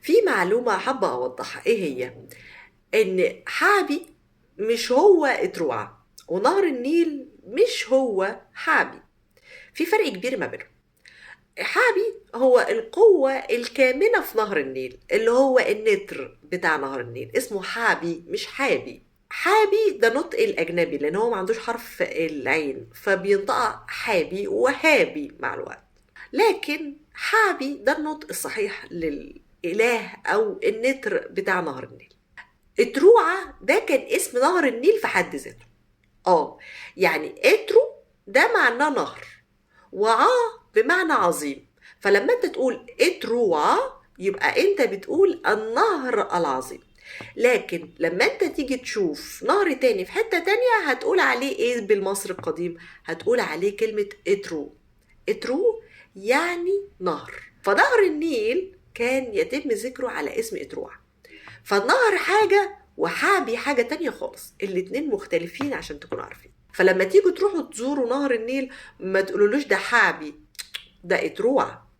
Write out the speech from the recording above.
في معلومة حابة أوضحها، إيه هي؟ إن حابي مش هو إتروعة، ونهر النيل مش هو حابي. في فرق كبير ما بينهم. حابي هو القوة الكامنة في نهر النيل، اللي هو النتر بتاع نهر النيل، اسمه حابي مش حابي. حابي ده نطق الأجنبي لأن هو ما عندوش حرف العين، فبينطق حابي وهابي مع الوقت. لكن حابي ده النطق الصحيح للإله أو النتر بتاع نهر النيل. اتروعة ده كان اسم نهر النيل في حد ذاته. يعني اترو ده معناه نهر، وعا بمعنى عظيم. فلما انت تقول اتروعة يبقى انت بتقول النهر العظيم. لكن لما انت تيجي تشوف نهر تاني في حتة تانية هتقول عليه ايه بالمصري القديم؟ هتقول عليه كلمة اترو. اترو يعني نهر. فنهر النيل كان يتم ذكره على اسم اتروعة. فالنهر حاجة وحابي حاجة تانية خالص، الاتنين مختلفين عشان تكونوا عارفين. فلما تيجوا تروحوا تزوروا نهر النيل ما تقولولوش ده حابي، ده اتروعة.